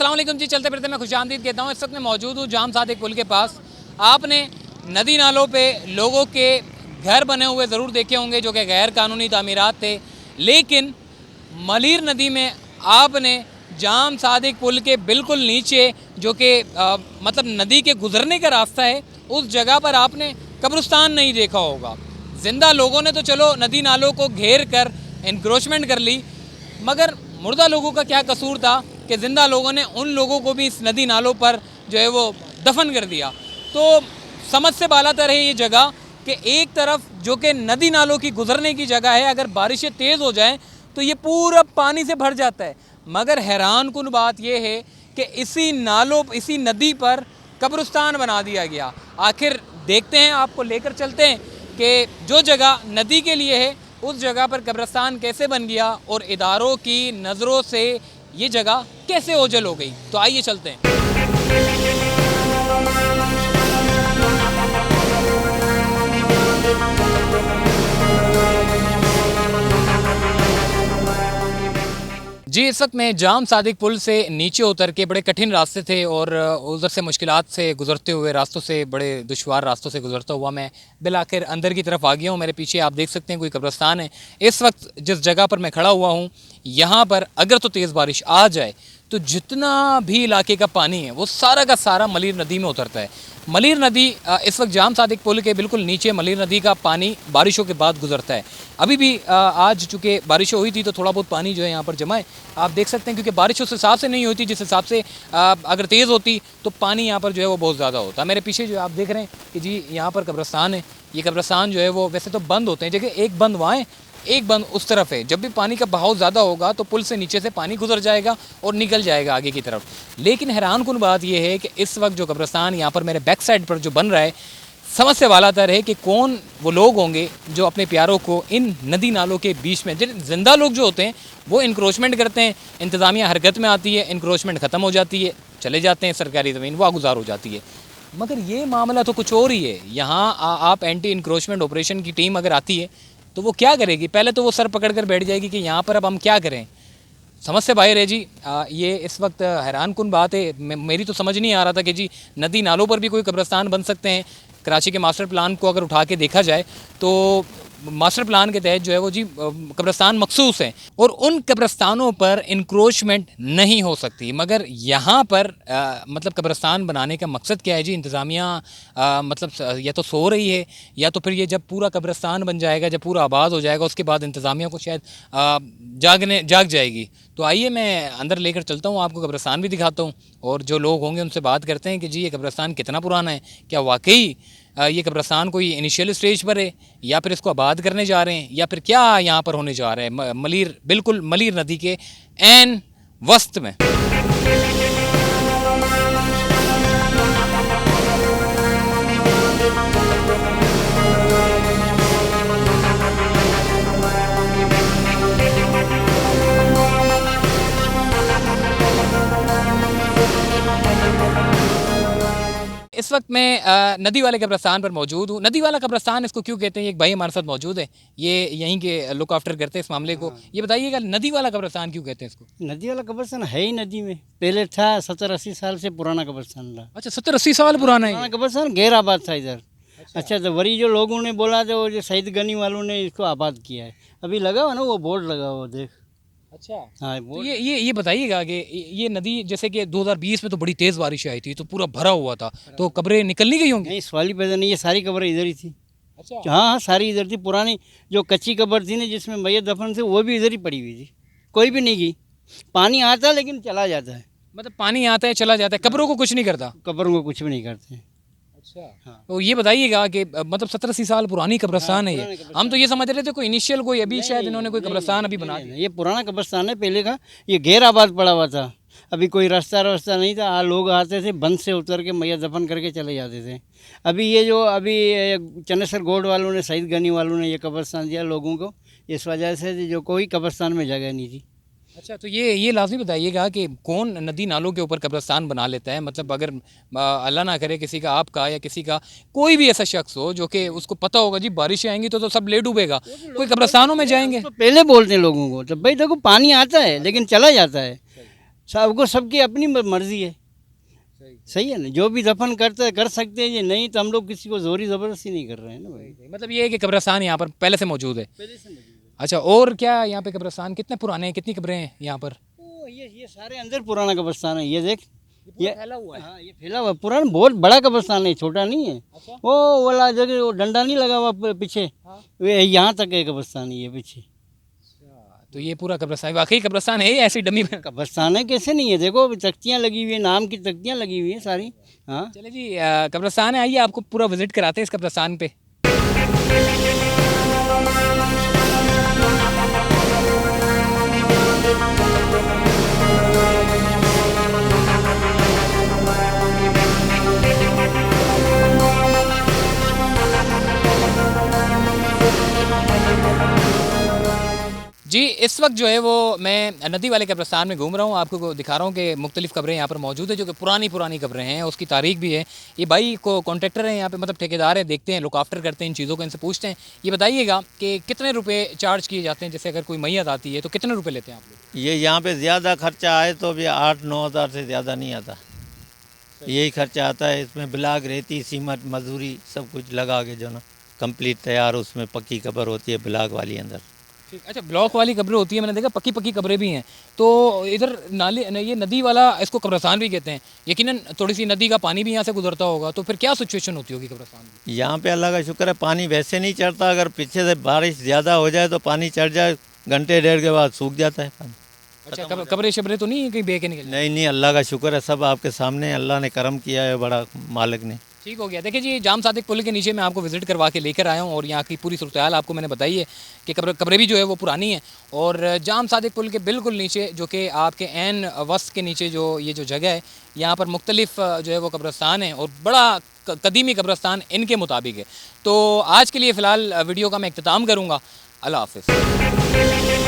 अस्सलाम वालेकुम जी। चलते फिरते मैं खुशामदीद कहता हूँ। इस वक्त मैं मौजूद हूँ जाम सादिक पुल के पास। आपने नदी नालों पे लोगों के घर बने हुए ज़रूर देखे होंगे जो कि गैर कानूनी तामीरात थे, लेकिन मलीर नदी में आपने जाम सादिक पुल के बिल्कुल नीचे जो कि मतलब नदी के गुज़रने का रास्ता है, उस जगह पर आपने कब्रिस्तान नहीं देखा होगा। ज़िंदा लोगों ने तो चलो नदी नालों को घेर कर इंक्रोचमेंट कर ली, मगर मुर्दा लोगों का क्या कसूर था कि ज़िंदा लोगों ने उन लोगों को भी इस नदी नालों पर जो है वो दफन कर दिया। तो समझ से बालातर है ये जगह कि एक तरफ जो कि नदी नालों की गुज़रने की जगह है, अगर बारिशें तेज़ हो जाएं तो ये पूरा पानी से भर जाता है। मगर हैरान कुन बात यह है कि इसी नदी पर कब्रिस्तान बना दिया गया। आखिर देखते हैं, आपको लेकर चलते हैं कि जो जगह नदी के लिए है उस जगह पर कब्रिस्तान कैसे बन गया और इदारों की नज़रों से ये जगह कैसे ओझल हो गई। तो आइए चलते हैं। जी, इस वक्त मैं जाम सादिक पुल से नीचे उतर के, बड़े कठिन रास्ते थे और उधर से मुश्किलात से गुज़रते हुए, रास्तों से, बड़े दुश्वार रास्तों से गुज़रता हुआ मैं बिल आखिर अंदर की तरफ आ गया हूँ। मेरे पीछे आप देख सकते हैं कोई कब्रिस्तान है। इस वक्त जिस जगह पर मैं खड़ा हुआ हूँ, यहाँ पर अगर तो तेज़ बारिश आ जाए तो जितना भी इलाके का पानी है वो सारा का सारा मलीर नदी में उतरता है। मलीर नदी इस वक्त जाम सादिक पुल के बिल्कुल नीचे मलीर नदी का पानी बारिशों के बाद गुजरता है। अभी भी आज चूँकि बारिशें हुई थी तो थोड़ा बहुत पानी जो है यहाँ पर जमा है, आप देख सकते हैं, क्योंकि बारिश उस हिसाब से नहीं होती जिस हिसाब से अगर तेज़ होती तो पानी यहाँ पर जो है वो बहुत ज़्यादा होता। मेरे पीछे जो आप देख रहे हैं कि जी यहाँ पर कब्रिस्तान है। ये कब्रिस्तान जो है वो वैसे तो बंद होते हैं, जगह एक बंद वहाँ है, एक बंद उस तरफ है। जब भी पानी का बहाव ज़्यादा होगा तो पुल से नीचे से पानी गुजर जाएगा और निकल जाएगा आगे की तरफ। लेकिन हैरान कुन बात यह है कि इस वक्त जो कब्रिस्तान यहाँ पर मेरे बैक साइड पर जो बन रहा है, समझ से वालातर है कि कौन वो लोग होंगे जो अपने प्यारों को इन नदी नालों के बीच में, जिंदा लोग जो होते हैं वो इंक्रोचमेंट करते हैं, इंतज़ामिया हरकत में आती है, इंक्रोचमेंट ख़त्म हो जाती है, चले जाते हैं, सरकारी ज़मीन वागुजार हो जाती है। मगर ये मामला तो कुछ और ही है। यहाँ आप एंटी इंक्रोचमेंट ऑपरेशन की टीम अगर आती है तो वो क्या करेगी? पहले तो वो सर पकड़ कर बैठ जाएगी कि यहाँ पर अब हम क्या करें। समझ से बाहर है जी। ये इस वक्त हैरान कुन बात है। मेरी तो समझ नहीं आ रहा था कि जी नदी नालों पर भी कोई कब्रिस्तान बन सकते हैं। कराची के मास्टर प्लान को अगर उठा के देखा जाए तो मास्टर प्लान के तहत जो है वो जी कब्रिस्तान मखसूस हैं और उन कब्रिस्तानों पर इंक्रोचमेंट नहीं हो सकती। मगर यहाँ पर मतलब कब्रिस्तान बनाने का मकसद क्या है जी? इंतज़ामिया मतलब या तो सो रही है या तो फिर ये जब पूरा कब्रिस्तान बन जाएगा, जब पूरा आबाद हो जाएगा, उसके बाद इंतज़ामिया को शायद जाग जाएगी। तो आइए मैं अंदर लेकर चलता हूँ, आपको कब्रिस्तान भी दिखाता हूँ और जो लोग होंगे उनसे बात करते हैं कि जी ये कब्रिस्तान कितना पुराना है, क्या वाकई ये कब्रिस्तान कोई इनिशियल स्टेज पर है या फिर इसको आबाद करने जा रहे हैं या फिर क्या यहाँ पर होने जा रहा है। मलीर, बिल्कुल मलीर नदी के ऐन वस्त में। इस वक्त मैं नदी वाले कब्रिस्तान पर मौजूद हूँ। नदी वाला कब्रिस्तान इसको क्यों कहते हैं, एक भाई हमारे साथ मौजूद है, ये यहीं के लुक आफ्टर करते हैं इस मामले को। ये बताइएगा नदी वाला कब्रिस्तान क्यों कहते हैं इसको? नदी वाला कब्रिस्तान है ही नदी में, पहले था, 70-80 साल से पुराना कब्रिस्तान रहा। अच्छा, 70-80 साल पुराना है पुराना कब्रिस्तान गैर आबाद था इधर। अच्छा, तो वरी जो लोगों ने बोला तो जो शहीद गनी वालों ने इसको आबाद किया है। अभी लगा हुआ ना, वो बोर्ड लगा हुआ देख। अच्छा, हाँ, तो ये बताइएगा कि ये नदी, जैसे कि 2020 में तो बड़ी तेज़ बारिश आई थी तो पूरा भरा हुआ था, तो कब्रें निकल नहीं गई होंगी? नहीं, सवाल ही पैदा नहीं, ये सारी कब्रें इधर ही थी। अच्छा, हाँ हाँ, सारी इधर थी। पुरानी जो कच्ची कब्र थी ना जिसमें मैयत दफन थे, वो भी इधर ही पड़ी हुई थी, कोई भी नहीं गई। पानी आता है लेकिन चला जाता है। मतलब पानी आता है चला जाता है, कब्रों को कुछ नहीं करता? कब्रों को कुछ भी नहीं करते। अच्छा, हाँ। तो ये बताइएगा कि मतलब 70-80 साल पुरानी कब्रिस्तान है ये। हम तो ये समझ रहे थे कोई इनिशियल, कोई अभी शायद इन्होंने कोई कब्रिस्तान अभी बना दिया। ये पुराना कब्रिस्तान है पहले का, ये गैर आबाद पड़ा हुआ था। अभी कोई रास्ता नहीं था, लोग आते थे बंद से उतर के मैया दफन करके चले जाते थे। अभी ये जो अभी चनेसर गोड वालों ने, शहीद गनी वालों ने ये कब्रिस्तान दिया लोगों को, इस वजह से जो कोई कब्रिस्तान में जगह नहीं थी। अच्छा, तो ये लाजमी बताइएगा कि कौन नदी नालों के ऊपर कब्रिस्तान बना लेता है? मतलब अगर अल्लाह ना करे किसी का, आपका या किसी का, कोई भी ऐसा शख्स हो जो कि उसको पता होगा जी बारिशें आएंगी तो सब ले डूबेगा, कोई कब्रिस्तानों में जाएंगे? तो पहले बोलते हैं लोगों को, तो भाई देखो पानी आता है लेकिन चला जाता है। सबको सबकी अपनी मर्जी है। सही है ना, जो भी दफन करते कर सकते हैं, ये नहीं तो हम लोग किसी को जोरी ज़बरदस्ती नहीं कर रहे हैं ना भाई। मतलब ये है कि कब्रिस्तान यहाँ पर पहले से मौजूद है। पहले से मौजूद है। अच्छा, और क्या यहाँ पे कब्रिस्तान कितने पुराने हैं, कितनी कब्रें हैं यहाँ पर? तो ये सारे अंदर पुराना कब्रिस्तान है, ये देख ये फैला हुआ है। हाँ, ये फैला हुआ पुराना बहुत बड़ा कब्रिस्तान है, छोटा नहीं है। अच्छा। वो वाला जगह वो डंडा नहीं लगा हुआ पीछे, हाँ। वे यहाँ तक है कब्रिस्तान ये पीछे। तो ये पूरा कब्रिस्तान वाकई कब्रिस्तान है या ऐसी डमी में? कब्रिस्तान है कैसे नहीं है, देखो तख्तियाँ लगी हुई है, नाम की तख्तियाँ लगी हुई हैं सारी। हाँ चले जी, कब्रिस्तान है, आइए आपको पूरा विजिट कराते हैं इस कब्रिस्तान पे। जी, इस वक्त जो है वो मैं नदी वाले कब्रिस्तान में घूम रहा हूँ, आपको दिखा रहा हूँ कि मुख्तलिफ कब्रें यहाँ पर मौजूद है जो कि पुरानी कब्रें हैं, उसकी तारीख भी है। ये भाई को कॉन्ट्रैक्टर हैं यहाँ पे, मतलब ठेकेदार है, देखते हैं, लुक आफ्टर करते हैं इन चीज़ों को, इनसे पूछते हैं। ये बताइएगा कि कितने रुपए चार्ज किए जाते हैं, जैसे अगर कोई मैयत आती है तो कितने रुपए लेते हैं आप लोग? ये यहाँ पे ज़्यादा खर्चा आए तो भी 8-9 हज़ार से ज़्यादा नहीं आता, यही खर्चा आता है। इसमें ब्लॉक, रेती, सीमेंट, मजदूरी सब कुछ लगा के जो ना कंप्लीट तैयार उसमें पक्की कब्र होती है ब्लॉक वाली अंदर। अच्छा, ब्लॉक वाली कब्रें होती है, मैंने देखा पक्की कब्रें भी हैं। तो इधर नाले ये नदी वाला इसको कब्रिस्तान भी कहते हैं, यकीनन थोड़ी सी नदी का पानी भी यहाँ से गुजरता होगा, तो फिर क्या सिचुएशन होती होगी कब्रिस्तान की? यहाँ पे अल्लाह का शुक्र है पानी वैसे नहीं चढ़ता, अगर पीछे से बारिश ज़्यादा हो जाए तो पानी चढ़ जाए, घंटे डेढ़ के बाद सूख जाता है पानी। अच्छा, कब्रें शब्रें तो नहीं कहीं बह के निकल? नहीं नहीं, अल्लाह का शुक्र है, सब आपके सामने अल्लाह ने करम किया है, बड़ा मालिक ने। ठीक हो गया। देखिए जी, जाम सादिक पुल के नीचे मैं आपको विजिट करवा के लेकर आया हूँ और यहाँ की पूरी सूरत हाल आपको मैंने बताई है कि कब्रें भी जो है वो पुरानी है। और जाम सादिक पुल के बिल्कुल नीचे, जो कि आपके ऐन वस्त के नीचे जो ये जो जगह है, यहाँ पर मुख्तलिफ जो है वो कब्रिस्तान है और बड़ा कदीमी कब्रिस्तान इनके मुताबिक है। तो आज के लिए फ़िलहाल वीडियो का मैं इख्तिताम करूँगा। अल्लाह हाफ़िज़।